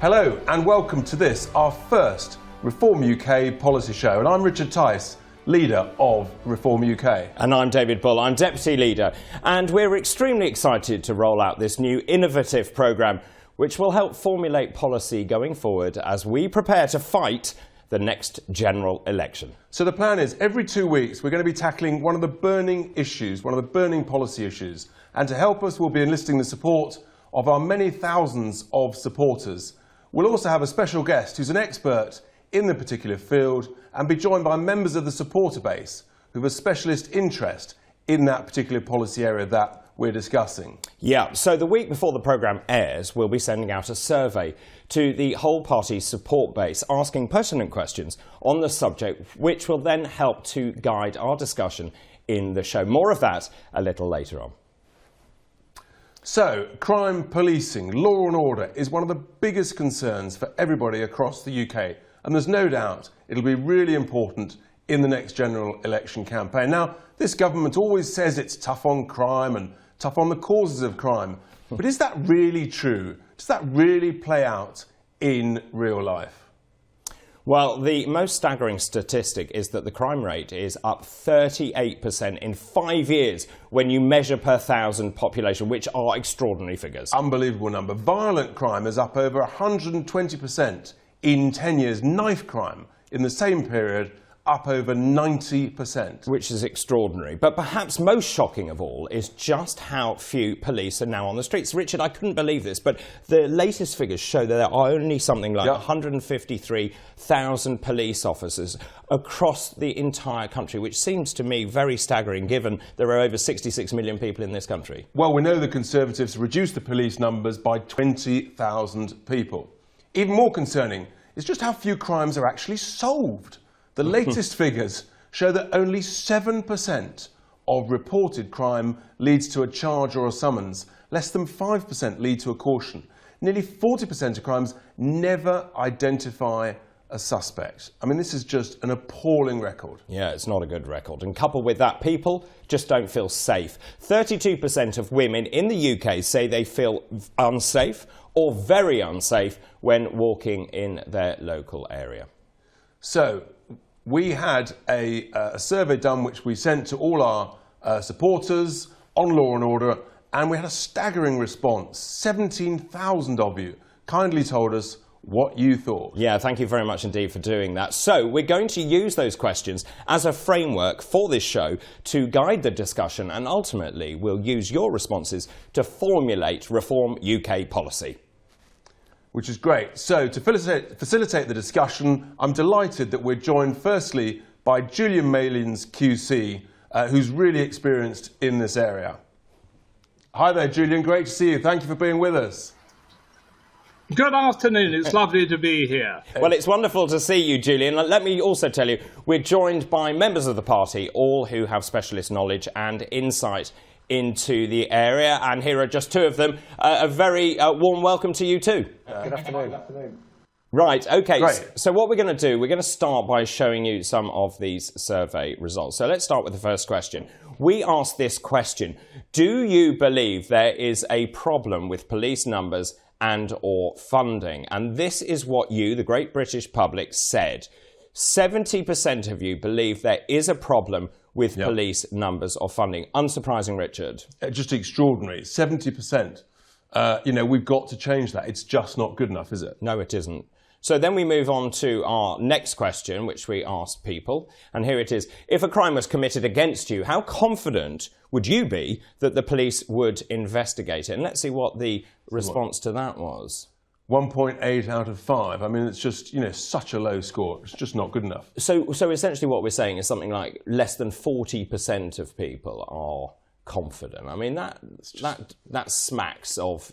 Hello and welcome to this, our first Reform UK policy show. And I'm Richard Tice, leader of Reform UK. And I'm David Bull, I'm deputy leader. And we're extremely excited to roll out this new innovative programme which will help formulate policy going forward as we prepare to fight the next general election. So the plan is every 2 weeks we're going to be tackling one of the burning issues, one of the burning policy issues. And to help us, we'll be enlisting the support of our many thousands of supporters. We'll also have a special guest who's an expert in the particular field and be joined by members of the supporter base who have a specialist interest in that particular policy area that we're discussing. Yeah, so the week before the programme airs, we'll be sending out a survey to the whole party support base, asking pertinent questions on the subject, which will then help to guide our discussion in the show. More of that a little later on. So, crime policing, law and order is one of the biggest concerns for everybody across the UK. And there's no doubt it'll be really important in the next general election campaign. Now, this government always says it's tough on crime and tough on the causes of crime. But is that really true? Does that really play out in real life? Well, the most staggering statistic is that the crime rate is up 38% in 5 years when you measure per thousand population, which are extraordinary figures. Unbelievable number. Violent crime is up over 120% in 10 years. Knife crime in the same period up over 90%. Which is extraordinary. But perhaps most shocking of all is just how few police are now on the streets. Richard, I couldn't believe this, but the latest figures show that there are only something like 153,000 police officers across the entire country, which seems to me very staggering given there are over 66 million people in this country. Well, we know the Conservatives reduced the police numbers by 20,000 people. Even more concerning is just how few crimes are actually solved. The latest figures show that only 7% of reported crime leads to a charge or a summons. Less than 5% lead to a caution. Nearly 40% of crimes never identify a suspect. I mean, this is just an appalling record. Yeah, it's not a good record. And coupled with that, people just don't feel safe. 32% of women in the UK say they feel unsafe or very unsafe when walking in their local area. So, we had a survey done which we sent to all our supporters on law and order, and we had a staggering response. 17,000 of you kindly told us what you thought. Yeah, thank you very much indeed for doing that. So we're going to use those questions as a framework for this show to guide the discussion, and ultimately we'll use your responses to formulate Reform UK policy. Which is great. So, to facilitate the discussion, I'm delighted that we're joined firstly by Julian Smith, QC, who's really experienced in this area. Hi there, Julian. Great to see you. Thank you for being with us. Good afternoon. It's lovely to be here. Well, it's wonderful to see you, Julian. Let me also tell you, we're joined by members of the party, all who have specialist knowledge and insight into the area, and here are just two of them. A very warm welcome to you too. Good afternoon. Good afternoon. Right, okay, Great. so what we're going to do, we're going to start by showing you some of these survey results. So let's start with the first question. We asked this question: do you believe there is a problem with police numbers and or funding? And this is what you, the great British public, said. 70% of you believe there is a problem with police numbers or funding. Unsurprising, Richard. Just extraordinary. 70%. You know, we've got to change that. It's just not good enough, is it? No, it isn't. So then we move on to our next question, which we asked people. And here it is. If a crime was committed against you, how confident would you be that the police would investigate it? And let's see what the response to that was. 1.8 out of 5. I mean, it's just, you know, such a low score. It's just not good enough. So essentially what we're saying is something like less than 40% of people are confident. I mean, that smacks of,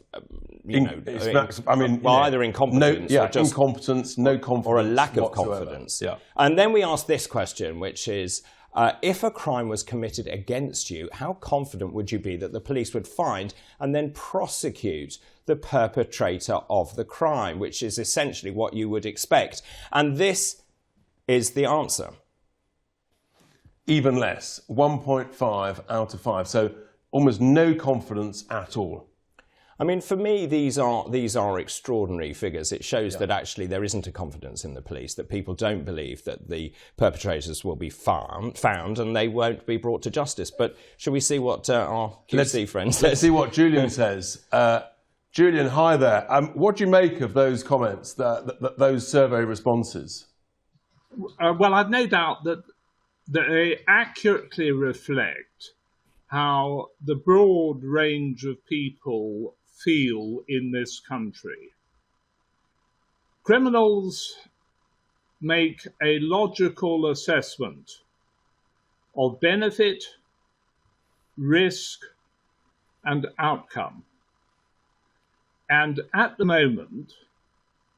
either incompetence or just incompetence, no confidence, or a lack of whatsoever. confidence. Yeah. And then we ask this question, which is, if a crime was committed against you, how confident would you be that the police would find and then prosecute the perpetrator of the crime, which is essentially what you would expect? And this is the answer. Even less, 1.5 out of 5. So almost no confidence at all. I mean, for me, these are extraordinary figures. It shows that actually there isn't a confidence in the police, that people don't believe that the perpetrators will be found and they won't be brought to justice. But shall we see what our QC friend says? Let's see what Julian says. Julian, hi there. What do you make of those comments, those survey responses? Well, I've no doubt that they accurately reflect how the broad range of people feel in this country. Criminals make a logical assessment of benefit, risk, and outcome. And at the moment,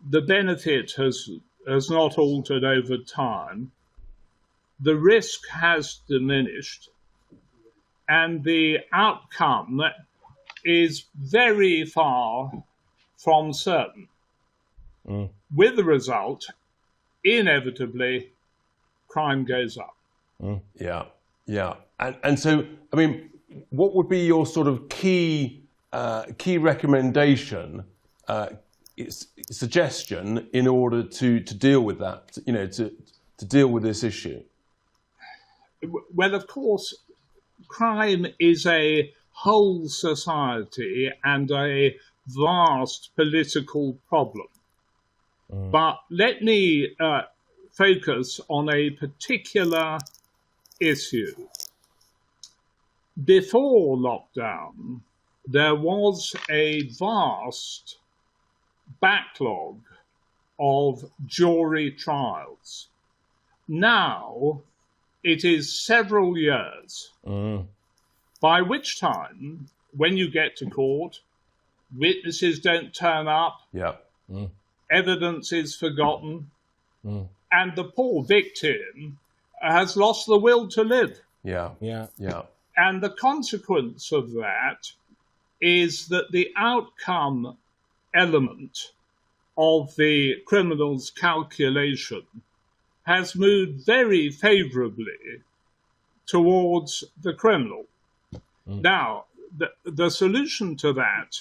the benefit has not altered over time. The risk has diminished, and the outcome is very far from certain. With the result, inevitably, crime goes up. Yeah. And so, I mean, what would be your sort of key recommendation, suggestion in order to deal with that, to deal with this issue? Well, of course, crime is a whole society and a vast political problem. But let me focus on a particular issue. Before lockdown, there was a vast backlog of jury trials. Now, it is several years, by which time, when you get to court, witnesses don't turn up, evidence is forgotten, and the poor victim has lost the will to live. And the consequence of that is that the outcome element of the criminal's calculation has moved very favourably towards the criminal. Now, the solution to that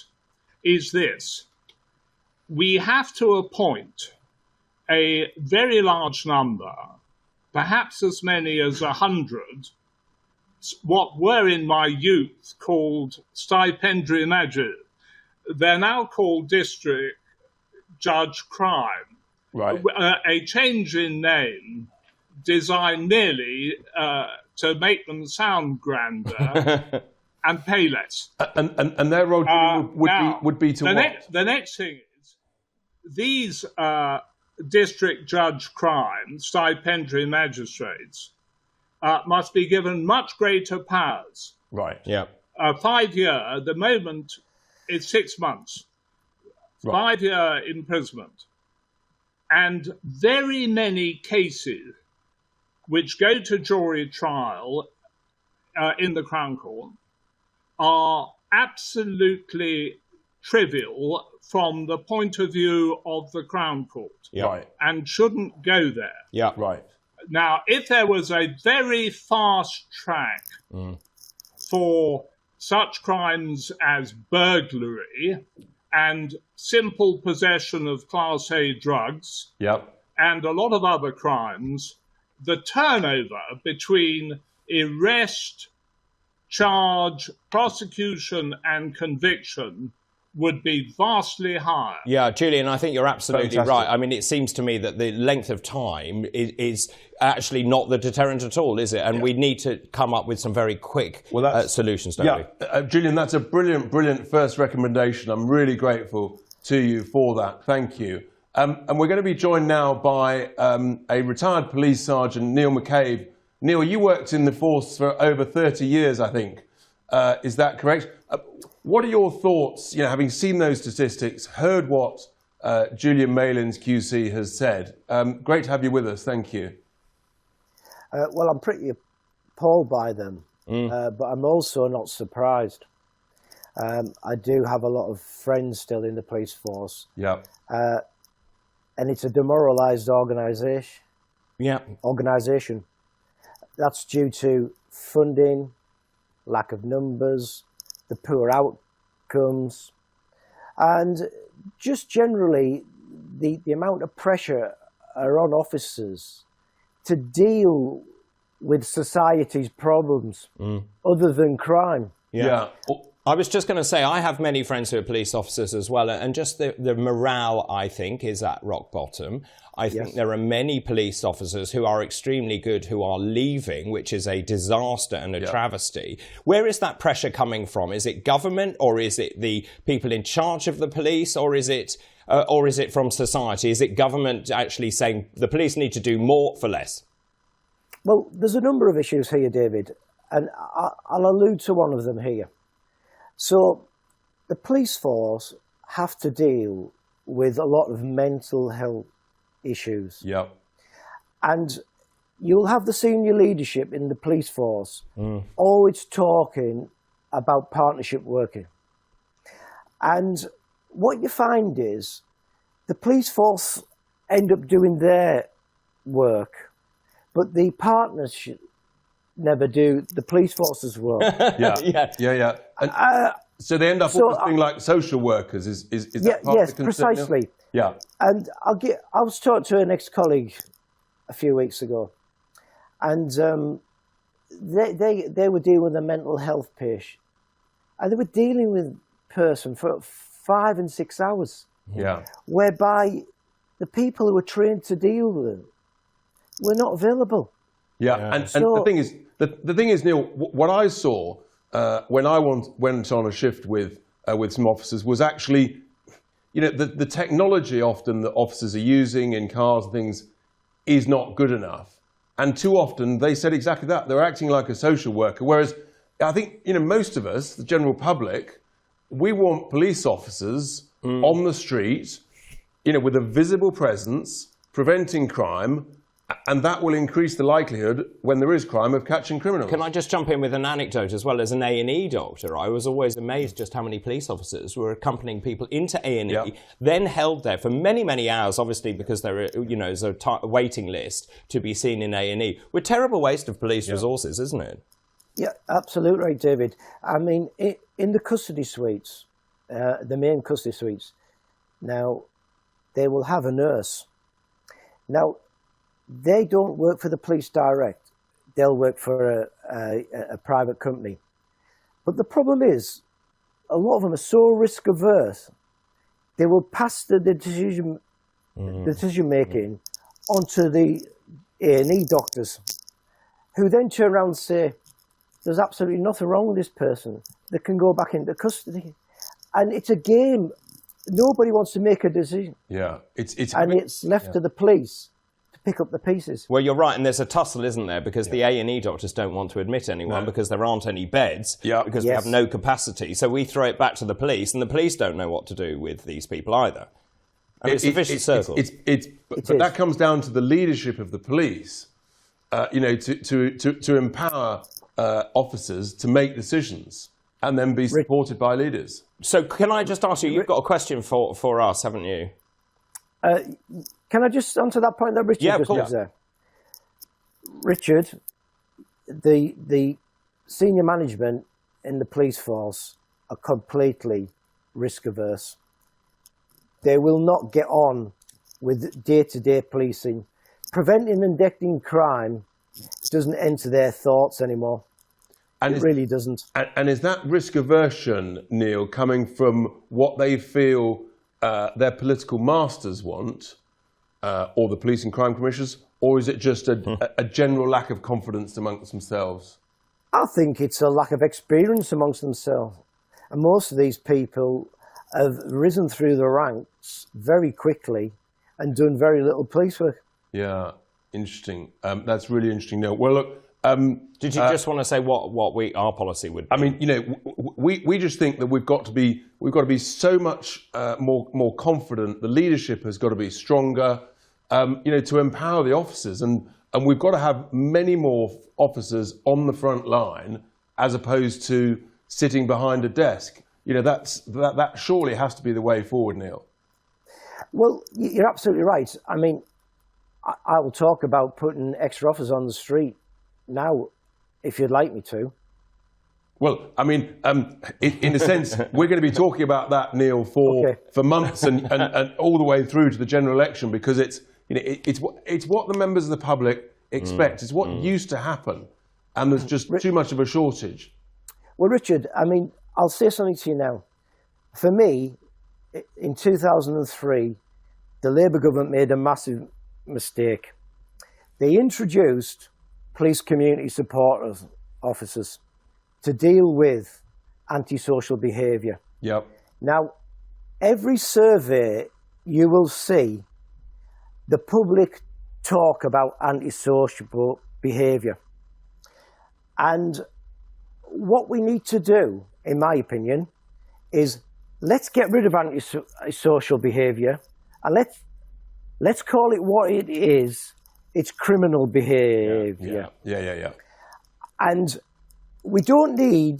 is this. We have to appoint a very large number, perhaps as many as 100, what were in my youth called stipendiary magistrates. They're now called district judge crime. Right. A change in name designed merely to make them sound grander and pay less. And their role would be to what? The next thing is, these district judge crime, stipendiary magistrates, must be given much greater powers. Right. 5 year, the moment it's 6 months. Right. 5 year imprisonment. And very many cases which go to jury trial in the Crown Court are absolutely trivial from the point of view of the Crown Court. Right. And shouldn't go there. Right. Now, if there was a very fast track for such crimes as burglary and simple possession of Class A drugs, and a lot of other crimes, the turnover between arrest, charge, prosecution, and conviction would be vastly higher. Yeah, Julian, I think you're absolutely right. I mean, it seems to me that the length of time is actually not the deterrent at all, is it? And we need to come up with some very quick solutions, don't we? Julian, that's a brilliant first recommendation. I'm really grateful to you for that. Thank you. And we're going to be joined now by a retired police sergeant, Neil McCabe. Neil, you worked in the force for over 30 years, I think. Is that correct? What are your thoughts, having seen those statistics, heard what Julian Malin's QC has said? Great to have you with us. Thank you. Well, I'm pretty appalled by them, but I'm also not surprised. I do have a lot of friends still in the police force. And it's a demoralised organisation. That's due to funding, lack of numbers, the poor outcomes, And just generally, the amount of pressure are on officers to deal with society's problems other than crime. Yeah. I was just going to say, I have many friends who are police officers as well, and just the morale, I think, is at rock bottom. I think there are many police officers who are extremely good who are leaving, which is a disaster and a travesty. Where is that pressure coming from? Is it government, or is it the people in charge of the police, or is it from society? Is it government actually saying the police need to do more for less? Well, there's a number of issues here, David, and I'll allude to one of them here. So the police force have to deal with a lot of mental health issues. Yeah. And you'll have the senior leadership in the police force always talking about partnership working. And what you find is the police force end up doing their work, but the partners never do the police force's work. Yeah. And so they end up almost being like social workers. Is that part of the concern? Precisely. Yeah. And I was talking to an ex-colleague a few weeks ago, and they were dealing with a mental health patient, and they were dealing with a person for 5 and 6 hours. Yeah. Whereby the people who were trained to deal with them were not available. Yeah, and the thing is, Neil, what I saw when I went on a shift with some officers was actually, the technology often that officers are using in cars and things is not good enough, and too often they said exactly that. They're acting like a social worker, whereas I think most of us, the general public, we want police officers on the street, with a visible presence, preventing crime. And that will increase the likelihood, when there is crime, of catching criminals. Can I just jump in with an anecdote as well? As an A&E doctor, I was always amazed just how many police officers were accompanying people into A&E, then held there for many, many hours, obviously because there is a waiting list to be seen in A&E. We're a terrible waste of police resources, isn't it? Yeah, absolutely right, David. I mean, in the custody suites, the main custody suites, now, they will have a nurse. Now, they don't work for the police direct. They'll work for a private company. But the problem is, a lot of them are so risk averse, they will pass the decision making onto the A&E doctors, who then turn around and say, there's absolutely nothing wrong with this person. They can go back into custody. And it's a game. Nobody wants to make a decision. Yeah. It's left to the police pick up the pieces. Well, you're right, and there's a tussle, isn't there? Because the A&E doctors don't want to admit anyone because there aren't any beds, because we have no capacity. So we throw it back to the police, and the police don't know what to do with these people either. And it's a vicious circle. But that comes down to the leadership of the police, to empower officers to make decisions and then be supported by leaders. So can I just ask you, you've got a question for us, haven't you? Can I just answer that point that Richard just was there? Richard, the senior management in the police force are completely risk averse. They will not get on with day-to-day policing. Preventing and detecting crime doesn't enter their thoughts anymore. And it really doesn't. And is that risk aversion, Neil, coming from what they feel their political masters want, or the police and crime commissioners, or is it just a general lack of confidence amongst themselves? I think it's a lack of experience amongst themselves. And most of these people have risen through the ranks very quickly and done very little police work. Yeah, interesting. That's really interesting, Neil. Well, look, did you just want to say what our policy would be? I mean, we just think that we've got to be so much more confident. The leadership has got to be stronger, to empower the officers, and we've got to have many more officers on the front line as opposed to sitting behind a desk. That surely has to be the way forward, Neil. Well, you're absolutely right. I mean, I will talk about putting extra officers on the street now, if you'd like me to. Well, I mean, in a sense, we're going to be talking about that, Neil, for months and all the way through to the general election, because it's what the members of the public expect. It's what used to happen, and there's just too much of a shortage. Well, Richard, I mean, I'll say something to you now. For me, in 2003, the Labour government made a massive mistake. They introduced police community support officers to deal with antisocial behaviour. Yep. Now, every survey you will see the public talk about antisocial behaviour. And what we need to do, in my opinion, is let's get rid of antisocial behaviour and let's call it what it is. It's criminal behaviour. Yeah. And we don't need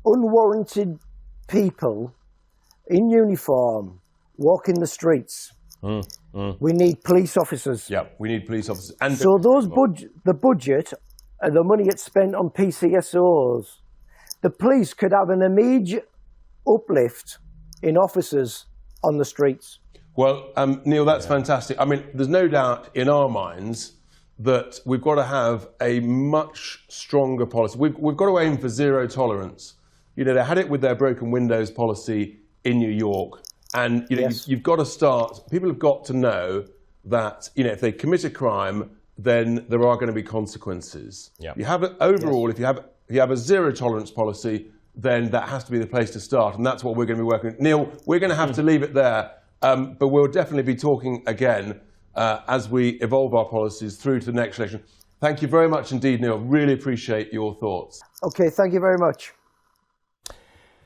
unwarranted people in uniform walking the streets. We need police officers. Yeah, we need police officers. And so the budget and the money gets spent on PCSOs, the police could have an immediate uplift in officers on the streets. Well, Neil, that's fantastic. I mean, there's no doubt in our minds that we've got to have a much stronger policy. We've got to aim for zero tolerance. You know, they had it with their broken windows policy in New York. And, you know, you've got to start, people have got to know that, you know, if they commit a crime, then there are going to be consequences. You have it overall, if you have a zero tolerance policy, then that has to be the place to start. And that's what we're going to be working on. Neil, we're going to have to leave it there. But we'll definitely be talking again as we evolve our policies through to the next election. Thank you very much indeed, Neil. Really appreciate your thoughts. Okay, thank you very much.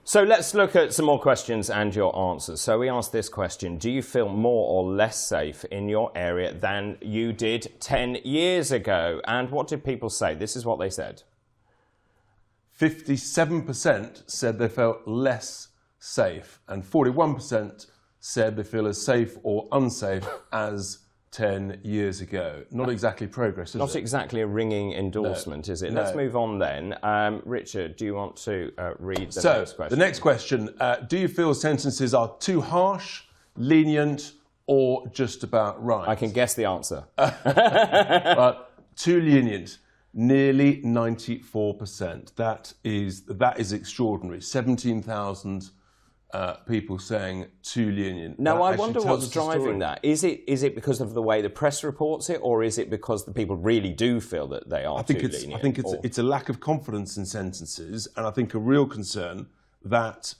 So let's look at some more questions and your answers. So we asked this question: do you feel more or less safe in your area than you did 10 years ago? And what did people say? This is what they said. 57% said they felt less safe, and 41% said they feel as safe or unsafe as 10 years ago. Not exactly progress, is it? Not exactly a ringing endorsement, is it? Let's move on then. Richard, do you want to read the next question? The next question, do you feel sentences are too harsh, lenient, or just about right? I can guess the answer. Too lenient. Nearly 94%. That is extraordinary. 17,000 people saying too lenient. Now, I wonder what's driving that. Is it because of the way the press reports it, or is it because the people really do feel that they are too lenient? I think it's a lack of confidence in sentences, and I think a real concern that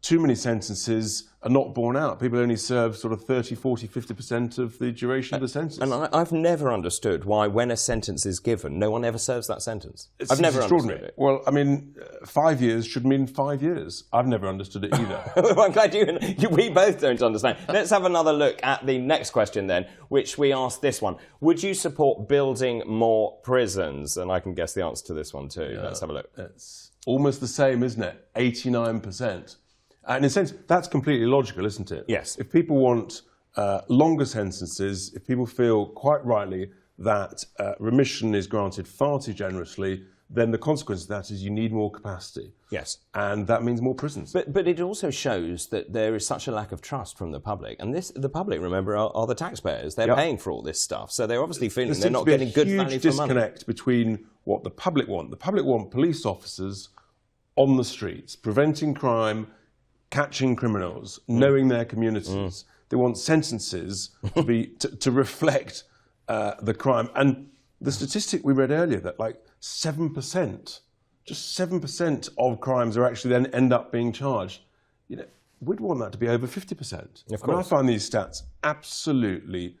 too many sentences are not borne out. People only serve sort of 30, 40, 50% of the duration of the sentence. And I've never understood why, when a sentence is given, no one ever serves that sentence. I've never understood it. Well, I mean, 5 years should mean 5 years. I've never understood it either. Well, I'm glad we both don't understand. Let's have another look at the next question then, which we asked this one. Would you support building more prisons? And I can guess the answer to this one too. Let's have a look. It's almost the same, isn't it? 89%. And in a sense, that's completely logical, isn't it? Yes. If people want longer sentences, if people feel quite rightly that remission is granted far too generously, then the consequence of that is you need more capacity. Yes. And that means more prisons. But it also shows that there is such a lack of trust from the public. And the public, remember, are the taxpayers. They're paying for all this stuff. So they're obviously feeling they're not getting good value for money. There's a huge disconnect between what the public want. The public want police officers on the streets, preventing crime, catching criminals, knowing their communities. They want sentences to reflect the crime. And the statistic we read earlier, that like 7%, just 7% of crimes are actually then end up being charged. You know, we'd want that to be over 50%. Of course. I mean, I find these stats absolutely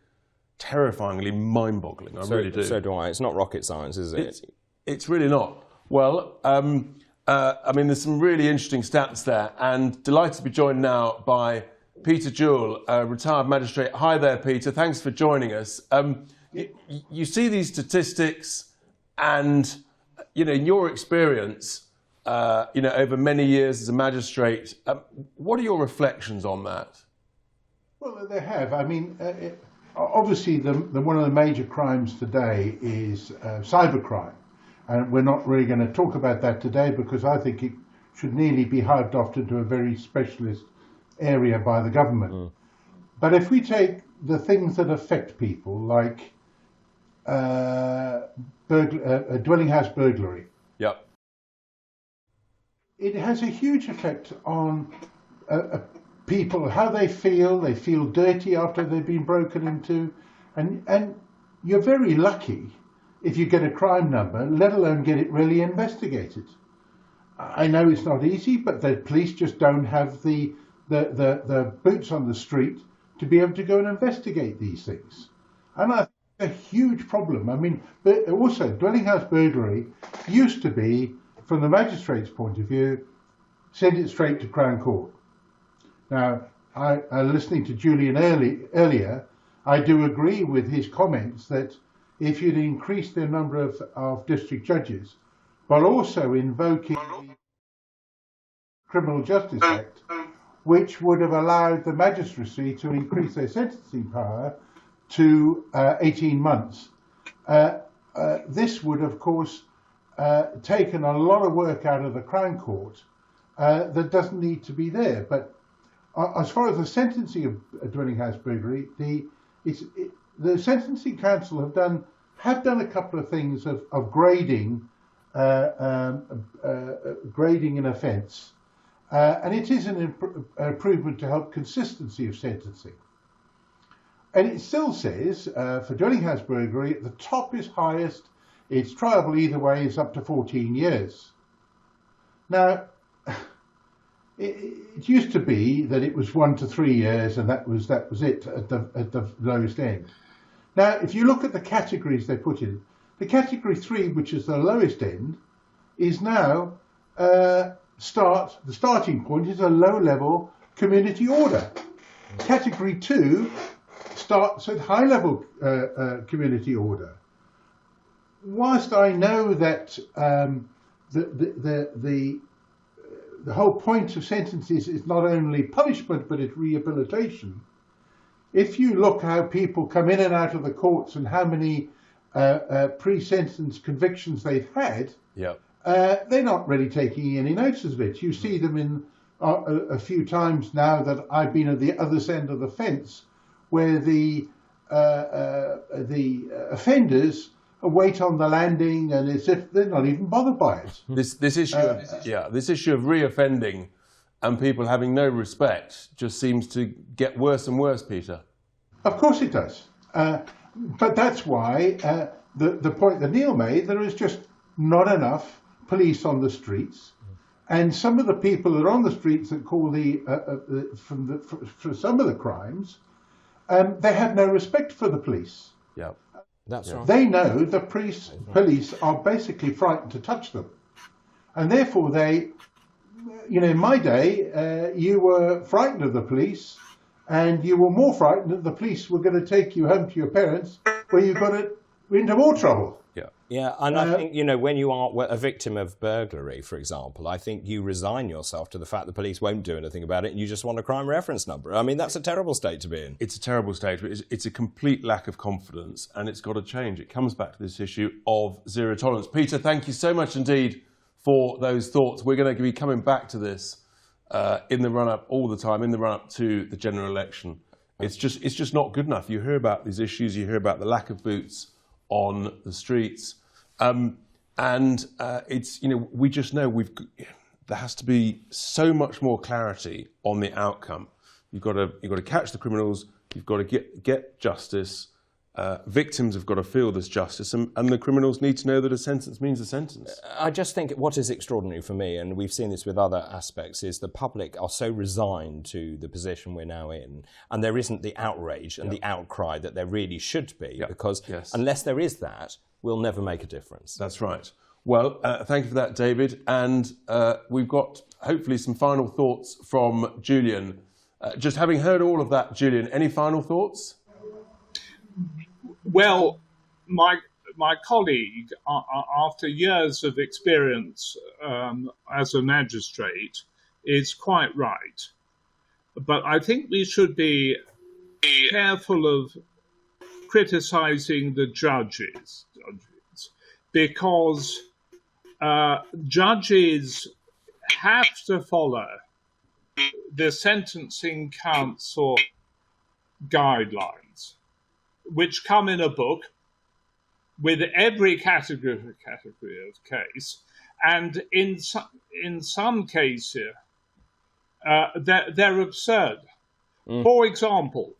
terrifyingly mind-boggling. I really do. So do I. It's not rocket science, is it? It's really not. Well, I mean, there's some really interesting stats there, and delighted to be joined now by Peter Jewell, a retired magistrate. Hi there, Peter. Thanks for joining us. You see these statistics, and you know, in your experience, you know, over many years as a magistrate, what are your reflections on that? Well, they have. I mean, obviously, one of the major crimes today is cybercrime. and we're not really going to talk about that today because I think it should nearly be hived off into a very specialist area by the government. But if we take the things that affect people, like dwelling house burglary, it has a huge effect on people, how they feel. They feel dirty after they've been broken into, and you're very lucky if you get a crime number, let alone get it really investigated. I know it's not easy, but the police just don't have the boots on the street to be able to go and investigate these things. And I think it's a huge problem. I mean, but also dwelling house burglary used to be, from the magistrate's point of view, send it straight to Crown Court. Now, listening to Julian earlier, I do agree with his comments that if you'd increase the number of district judges, but also invoking the Criminal Justice Act, which would have allowed the magistracy to increase their sentencing power to 18 months. This would, of course, taken a lot of work out of the Crown Court that doesn't need to be there. But as far as the sentencing of dwelling house burglary, the Sentencing Council have done a couple of things of grading an offence, and it is an improvement to help consistency of sentencing. And it still says for dwelling house burglary, the top is highest. It's triable either way, is up to 14 years. Now, it used to be that it was 1 to 3 years, and that was it at the lowest end. Now, if you look at the categories they put in, the category 3, which is the lowest end, is now the starting point is a low-level community order. Category 2 starts at high-level community order. Whilst I know that the whole point of sentences is not only punishment but it's rehabilitation, if you look how people come in and out of the courts and how many pre-sentence convictions they've had, they're not really taking any notice of it. You see them in a few times now that I've been at the other end of the fence, where the offenders wait on the landing, and as if they're not even bothered by it. This issue of reoffending and people having no respect just seems to get worse and worse, Peter. Of course it does, but that's why the point that Neil made, there is just not enough police on the streets, and some of the people that are on the streets that call for some of the crimes, they have no respect for the police. Yeah. That's right. They know the police are basically frightened to touch them. And therefore in my day, you were frightened of the police, and you were more frightened that the police were going to take you home to your parents, where you got into more trouble. Yeah, and I think, when you are a victim of burglary, for example, I think you resign yourself to the fact the police won't do anything about it, and you just want a crime reference number. I mean, that's a terrible state to be in. It's a terrible state, but it's a complete lack of confidence, and it's got to change. It comes back to this issue of zero tolerance. Peter, thank you so much indeed for those thoughts. We're going to be coming back to this in the run-up all the time, in the run-up to the general election. It's just not good enough. You hear about these issues, you hear about the lack of boots on the streets, it's we just know there has to be so much more clarity on the outcome. You've got to catch the criminals. You've got to get justice. Victims have got to feel there's justice, and the criminals need to know that a sentence means a sentence. I just think what is extraordinary for me, and we've seen this with other aspects, is the public are so resigned to the position we're now in, and there isn't the outrage and the outcry that there really should be, because unless there is that, we'll never make a difference. That's right. Well, thank you for that, David. And we've got hopefully some final thoughts from Julian. Just having heard all of that, Julian, any final thoughts? Well, my colleague, after years of experience as a magistrate, is quite right. But I think we should be careful of criticising the judges, because judges have to follow the Sentencing Council guidelines, which come in a book with every category of case, and in some cases they're absurd. For example,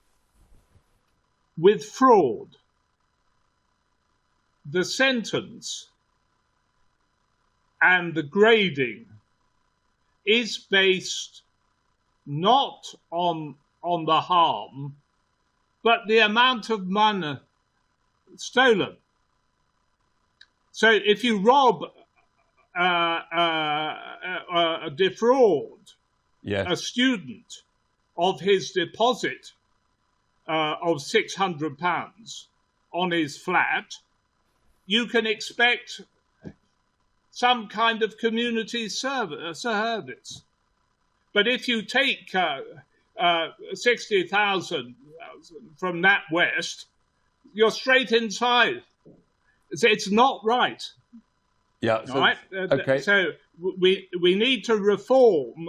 with fraud, the sentence and the grading is based not on the harm, but the amount of money stolen. So if you rob, defraud a student of his deposit of £600 on his flat, you can expect some kind of community service. But if you take 60,000 from NatWest, you're straight inside. It's not right. Yeah. So, right? Okay. So we need to reform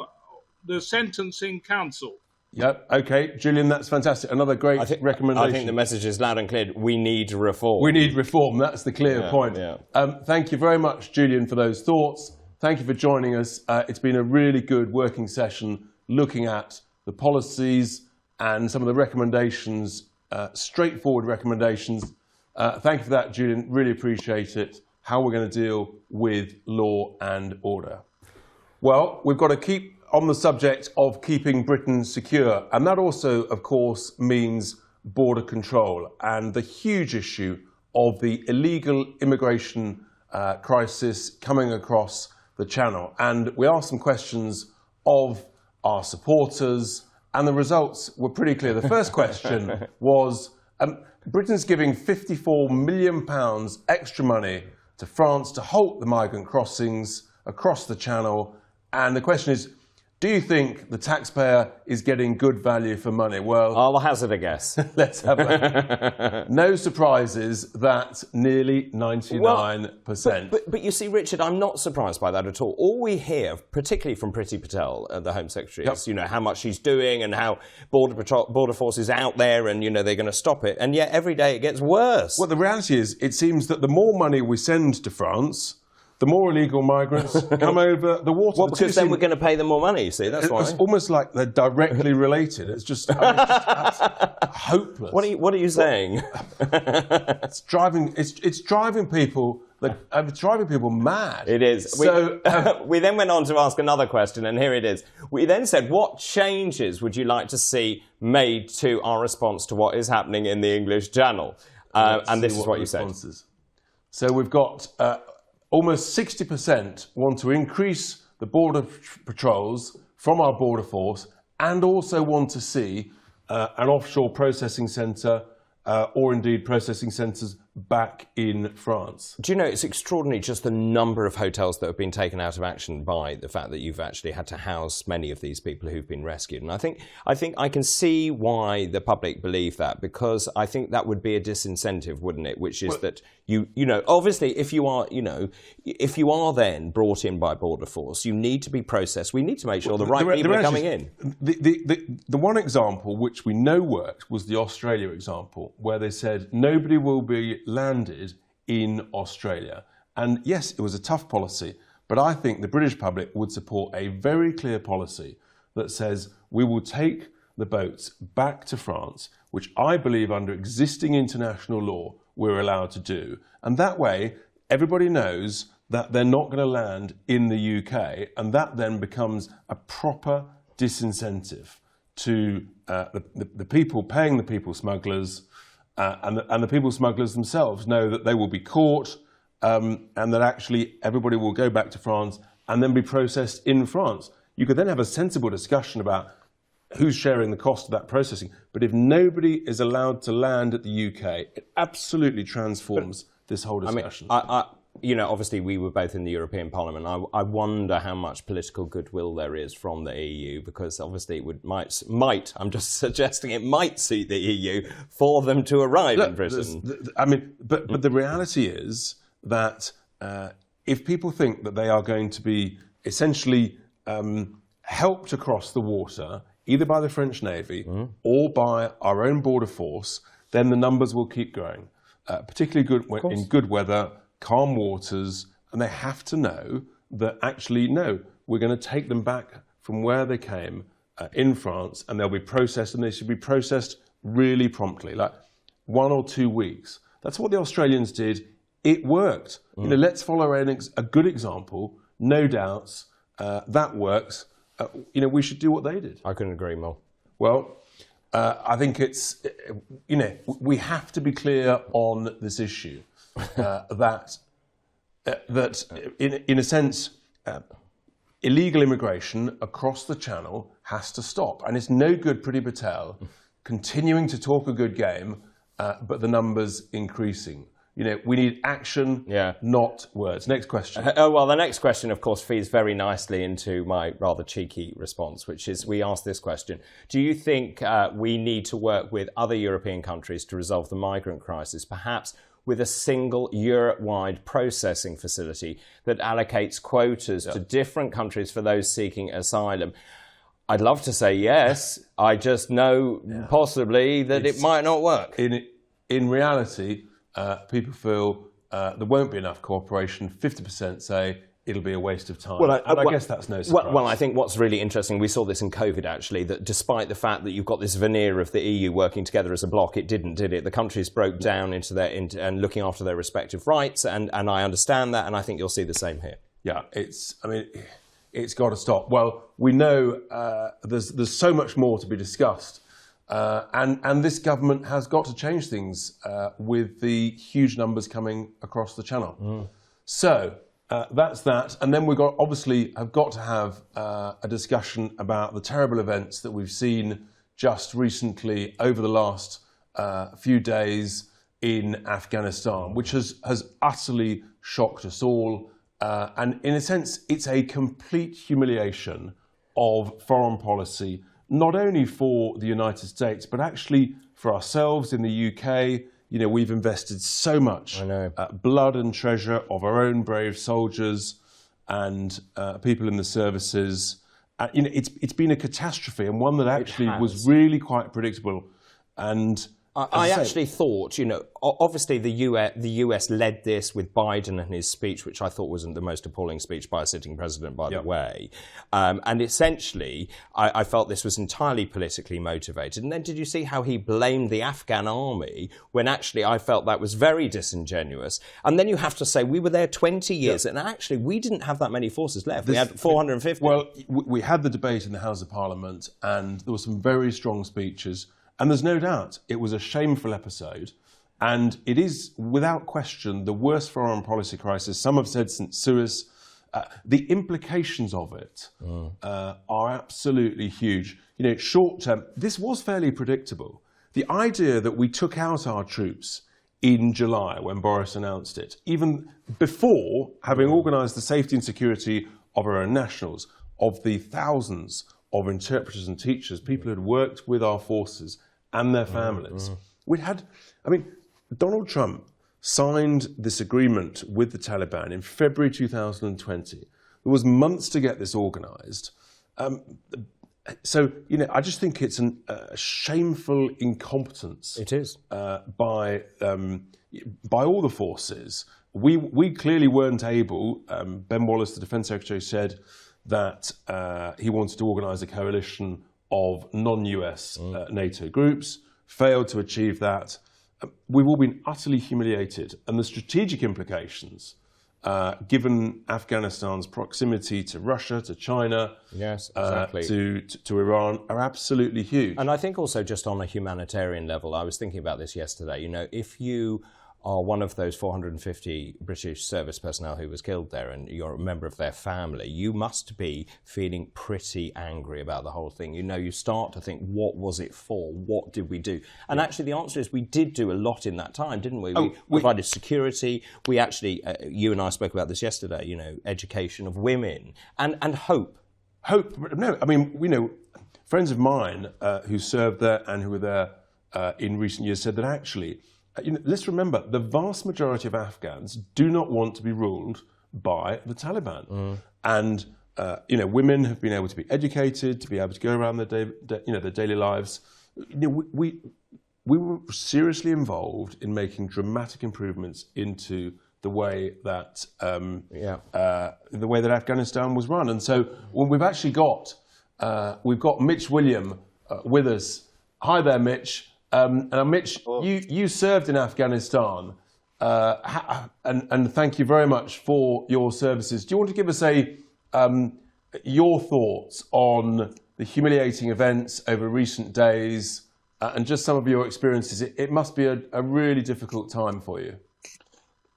the Sentencing Council. Yep. Okay, Julian, that's fantastic. Another great recommendation. I think the message is loud and clear. We need reform. We need reform. That's the clear point. Yeah. Thank you very much, Julian, for those thoughts. Thank you for joining us. It's been a really good working session looking at the policies and some of the recommendations, straightforward recommendations. Thank you for that, Julian. Really appreciate it. How we're going to deal with law and order. Well, we've got to keep on the subject of keeping Britain secure. And that also, of course, means border control and the huge issue of the illegal immigration crisis coming across the Channel. And we asked some questions of our supporters, and the results were pretty clear. The first question was, Britain's giving £54 million extra money to France to halt the migrant crossings across the Channel. And the question is, do you think the taxpayer is getting good value for money? Well, I'll hazard a guess. Let's have a no surprises. That nearly 99%. But you see, Richard, I'm not surprised by that at all. All we hear, particularly from Priti Patel, the Home Secretary, is how much she's doing and how Border Force is out there and they're going to stop it. And yet every day it gets worse. Well, the reality is, it seems that the more money we send to France, the more illegal migrants come over the water. Well, because then we're going to pay them more money, you see, that's why. It's almost like they're directly related. It's just, it's hopeless. What are you saying? It's driving people mad. It is. So, we then went on to ask another question, and here it is. We then said, what changes would you like to see made to our response to what is happening in the English Channel? And this is what you said. So we've got almost 60% want to increase the border patrols from our border force, and also want to see an offshore processing centre or indeed processing centres back in France. Do you know, it's extraordinary just the number of hotels that have been taken out of action by the fact that you've actually had to house many of these people who've been rescued. And I think I can see why the public believe that, because I think that would be a disincentive, wouldn't it? Which is that you know, obviously if you are then brought in by Border Force, you need to be processed. We need to make sure the right people are coming in. The one example which we know worked was the Australia example, where they said nobody will be landed in Australia. And yes, it was a tough policy, but I think the British public would support a very clear policy that says we will take the boats back to France, which I believe under existing international law we're allowed to do. And that way, everybody knows that they're not going to land in the UK, and that then becomes a proper disincentive to the people paying the people smugglers. And the people smugglers themselves know that they will be caught, and that actually everybody will go back to France and then be processed in France. You could then have a sensible discussion about who's sharing the cost of that processing. But if nobody is allowed to land at the UK, it absolutely transforms this whole discussion. Obviously we were both in the European Parliament. I wonder how much political goodwill there is from the EU, because obviously it might, I'm just suggesting it might suit the EU for them to arrive in Britain. But the reality is that if people think that they are going to be essentially helped across the water, either by the French Navy or by our own border force, then the numbers will keep growing, particularly in good weather, calm waters, and they have to know that actually, no, we're going to take them back from where they came in France, and they'll be processed, and they should be processed really promptly, like 1 or 2 weeks. That's what the Australians did. It worked. You know, let's follow a good example. No doubts, that works. You know, we should do what they did. I couldn't agree more. Well, I think it's, you know, we have to be clear on this issue that in a sense, illegal immigration across the Channel has to stop, and it's no good Priti Patel continuing to talk a good game, but the numbers increasing. You know, we need action, not words. Next question. Well, the next question, of course, feeds very nicely into my rather cheeky response, which is we asked this question. Do you think we need to work with other European countries to resolve the migrant crisis, perhaps with a single Europe-wide processing facility that allocates quotas to different countries for those seeking asylum? I'd love to say yes. I just know possibly that it might not work. In reality, people feel there won't be enough cooperation. 50% say it'll be a waste of time. I guess that's no surprise. Well, I think what's really interesting, we saw this in COVID actually, that despite the fact that you've got this veneer of the EU working together as a bloc, it didn't, did it? The countries broke down and looking after their respective rights, and I understand that, and I think you'll see the same here. Yeah, it's got to stop. Well, we know there's so much more to be discussed. And this government has got to change things with the huge numbers coming across the Channel. So that's that. And then we've have got to have a discussion about the terrible events that we've seen just recently over the last few days in Afghanistan, which has utterly shocked us all. And in a sense, it's a complete humiliation of foreign policy, not only for the United States, but actually for ourselves in the UK. You know, we've invested so much blood and treasure of our own brave soldiers and people in the services. You know, it's been a catastrophe, and one that actually was really quite predictable. And I actually thought, you know, obviously the US led this with Biden and his speech, which I thought wasn't the most appalling speech by a sitting president, by the way. And essentially, I felt this was entirely politically motivated. And then did you see how he blamed the Afghan army when actually I felt that was very disingenuous? And then you have to say we were there 20 years and actually we didn't have that many forces left. We had 450. Well, we had the debate in the House of Parliament and there were some very strong speeches. And there's no doubt it was a shameful episode, and it is, without question, the worst foreign policy crisis, some have said, since Suez. The implications of it are absolutely huge. You know, short term, this was fairly predictable. The idea that we took out our troops in July when Boris announced it, even before having organised the safety and security of our own nationals, of the thousands of interpreters and teachers, people who had worked with our forces and their families. Donald Trump signed this agreement with the Taliban in February 2020. There was months to get this organised. So, you know, I just think it's a shameful incompetence. It is. By all the forces. We clearly weren't able, Ben Wallace, the Defence Secretary, said that he wanted to organise a coalition of non-US NATO groups, failed to achieve that. We've all been utterly humiliated, and the strategic implications, given Afghanistan's proximity to Russia, to China, to Iran, are absolutely huge. And I think also just on a humanitarian level, I was thinking about this yesterday, you know, if you are one of those 450 British service personnel who was killed there and you're a member of their family, you must be feeling pretty angry about the whole thing. You know, you start to think, what was it for? What did we do? And actually the answer is we did do a lot in that time, didn't we? We provided security. We actually, you and I spoke about this yesterday, you know, education of women and hope. Hope? No, I mean, we know, friends of mine who served there and who were there in recent years said that actually, you know, let's remember, the vast majority of Afghans do not want to be ruled by the Taliban. And women have been able to be educated, to be able to go around their daily lives. We were seriously involved in making dramatic improvements into the way that Afghanistan was run. And so we've actually got Mitch William with us. Hi there, Mitch. Mitch, you served in Afghanistan, and thank you very much for your services. Do you want to give us your thoughts on the humiliating events over recent days and just some of your experiences? It must be a really difficult time for you.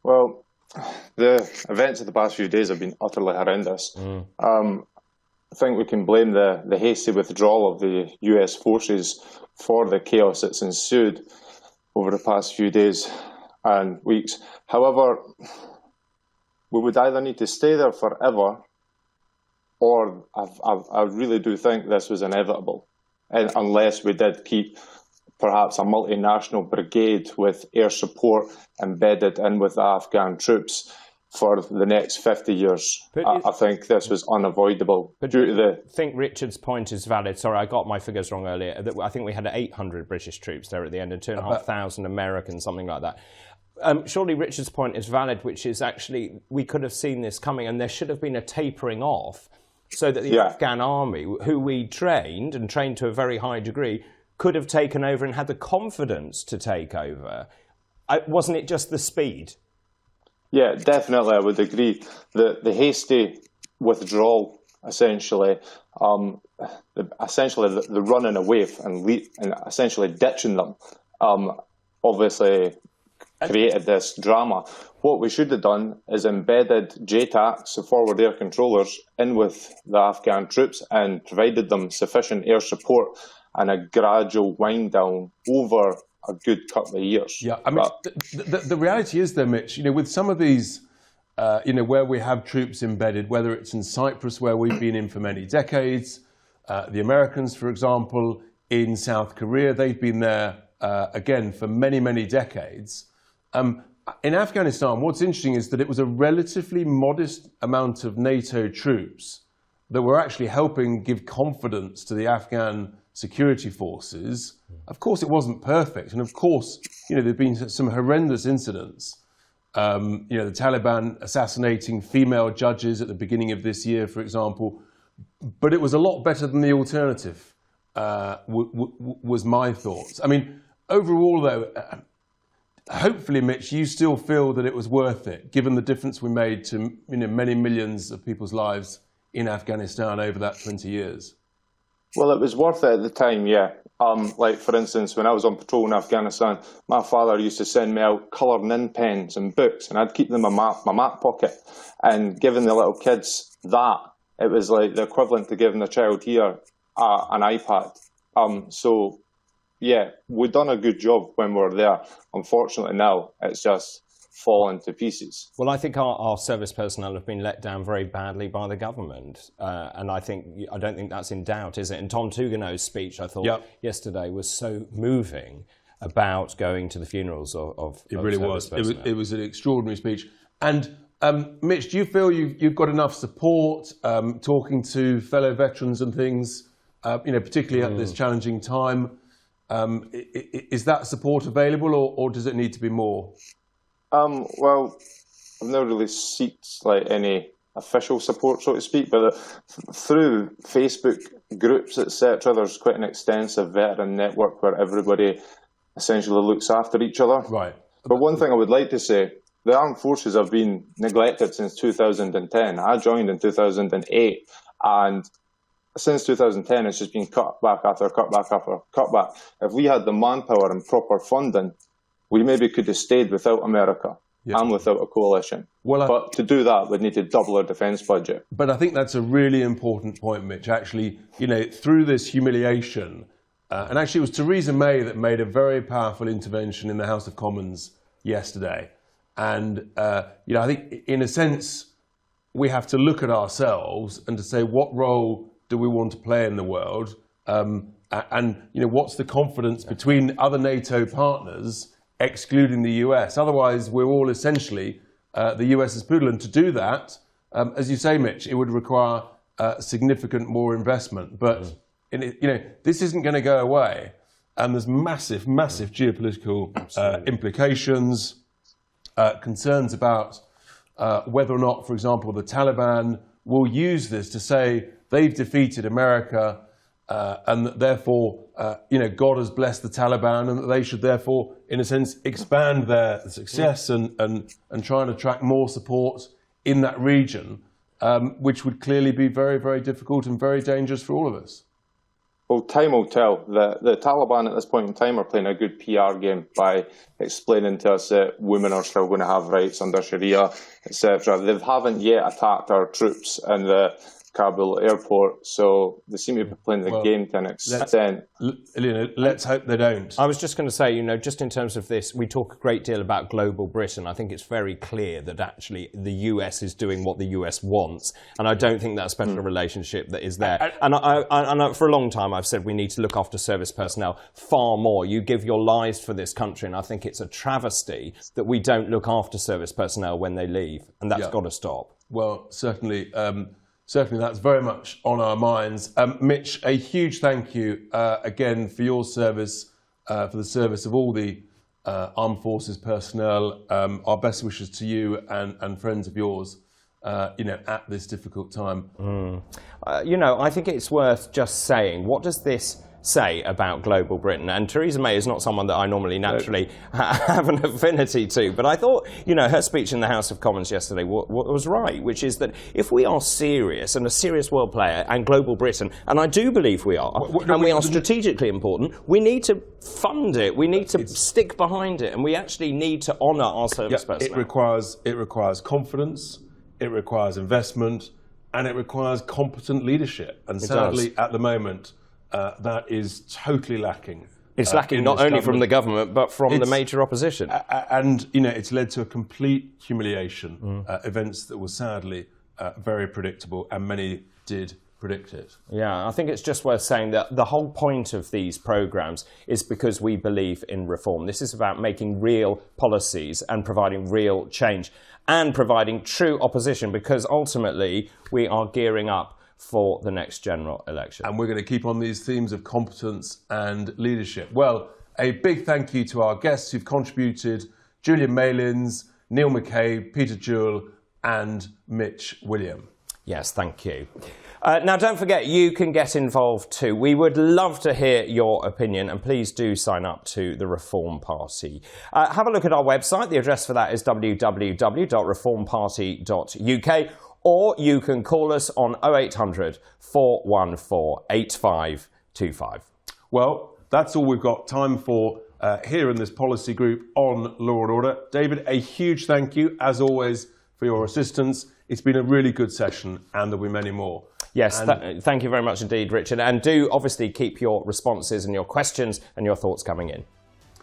Well, the events of the past few days have been utterly horrendous. I think we can blame the hasty withdrawal of the US forces for the chaos that's ensued over the past few days and weeks. However, we would either need to stay there forever, or I really do think this was inevitable, and unless we did keep perhaps a multinational brigade with air support embedded in with the Afghan troops for the next 50 years. I think this was unavoidable. But due to the... I think Richard's point is valid. Sorry, I got my figures wrong earlier. I think we had 800 British troops there at the end and 2,500 Americans, something like that. Surely Richard's point is valid, which is actually we could have seen this coming and there should have been a tapering off so that the Afghan army, who we trained and trained to a very high degree, could have taken over and had the confidence to take over. Wasn't it just the speed? Yeah, definitely, I would agree. The hasty withdrawal, essentially, the running away and essentially ditching them, obviously created this drama. What we should have done is embedded JTACs, so forward air controllers, in with the Afghan troops and provided them sufficient air support and a gradual wind down over a good couple of years. Yeah, I mean, the reality is, though, Mitch, with some of these, where we have troops embedded, whether it's in Cyprus, where we've been in for many decades, the Americans, for example, in South Korea, they've been there, again, for many, many decades. In Afghanistan, what's interesting is that it was a relatively modest amount of NATO troops that were actually helping give confidence to the Afghan security forces. Of course, it wasn't perfect. And of course, there have been some horrendous incidents. The Taliban assassinating female judges at the beginning of this year, for example. But it was a lot better than the alternative, was my thoughts. I mean, overall, though, hopefully, Mitch, you still feel that it was worth it, given the difference we made to many millions of people's lives in Afghanistan over that 20 years. Well, it was worth it at the time, yeah. Like, for instance, when I was on patrol in Afghanistan, my father used to send me out coloured nin pens and books, and I'd keep them in my map pocket. And giving the little kids that, it was like the equivalent to giving a child here an iPad. So, yeah, we'd done a good job when we were there. Unfortunately, now it's just fallen to pieces. Well, I think our service personnel have been let down very badly by the government, and I don't think that's in doubt, is it? And Tom Tuganow's speech, I thought, yesterday was so moving about going to the funerals of it really was. It was an extraordinary speech. And Mitch, do you feel you've got enough support talking to fellow veterans and things, particularly at this challenging time? Is that support available, or does it need to be more? Well, I've never really sought any official support, so to speak, but through Facebook groups, etc., there's quite an extensive veteran network where everybody essentially looks after each other. Right. But one thing I would like to say, the armed forces have been neglected since 2010. I joined in 2008, and since 2010, it's just been cut back after cut back after cut back. If we had the manpower and proper funding, we maybe could have stayed without America and without a coalition. But to do that, we'd need to double our defence budget. But I think that's a really important point, Mitch. Actually, through this humiliation, and actually it was Theresa May that made a very powerful intervention in the House of Commons yesterday. And, I think in a sense, we have to look at ourselves and to say, what role do we want to play in the world? And what's the confidence between other NATO partners, excluding the US? Otherwise, we're all essentially the US's poodle. And to do that, as you say, Mitch, it would require significant more investment. But this isn't going to go away. And there's massive, massive geopolitical implications, concerns about whether or not, for example, the Taliban will use this to say they've defeated America and that therefore, God has blessed the Taliban and that they should therefore, in a sense, expand their success and try and attract more support in that region, which would clearly be very, very difficult and very dangerous for all of us. Well, time will tell. The Taliban at this point in time are playing a good PR game by explaining to us that women are still going to have rights under Sharia, etc. They haven't yet attacked our troops in the Kabul airport, so they seem to be playing the game to an extent. Let's hope they don't. I was just going to say, just in terms of this, we talk a great deal about global Britain. I think it's very clear that actually the US is doing what the US wants, and I don't think that special relationship that is there. And I, for a long time, I've said we need to look after service personnel far more. You give your lives for this country, and I think it's a travesty that we don't look after service personnel when they leave, and that's got to stop. Well, certainly. Certainly, that's very much on our minds. Mitch, a huge thank you again for your service, for the service of all the armed forces personnel. Our best wishes to you and friends of yours, at this difficult time. I think it's worth just saying, what does this say about global Britain? And Theresa May is not someone that I normally naturally have an affinity to, but I thought, her speech in the House of Commons yesterday was right, which is that if we are serious and a serious world player and global Britain, and I do believe we are, and we are strategically important, we need to fund it, we need to stick behind it, and we actually need to honour our service personnel. It requires confidence, it requires investment, and it requires competent leadership. And sadly, at the moment, that is totally lacking. It's lacking not only from the government, but from the major opposition. And, it's led to a complete humiliation, events that were sadly very predictable, and many did predict it. Yeah, I think it's just worth saying that the whole point of these programmes is because we believe in reform. This is about making real policies and providing real change and providing true opposition, because ultimately we are gearing up for the next general election. And we're going to keep on these themes of competence and leadership. Well, a big thank you to our guests who've contributed: Julian Malins, Neil McCabe, Peter Jewell and Mitch William. Yes, thank you. Now, don't forget, you can get involved too. We would love to hear your opinion, and please do sign up to the Reform Party. Have a look at our website. The address for that is www.reformparty.uk. Or you can call us on 0800 414 8525. Well, that's all we've got time for here in this policy group on Law and Order. David, a huge thank you, as always, for your assistance. It's been a really good session, and there'll be many more. Yes, thank you very much indeed, Richard. And do obviously keep your responses and your questions and your thoughts coming in.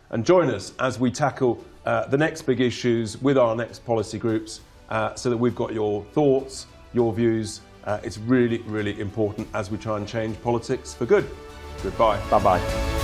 And join us as we tackle the next big issues with our next policy groups, so that we've got your thoughts, your views. It's really, really important as we try and change politics for good. Goodbye. Bye-bye.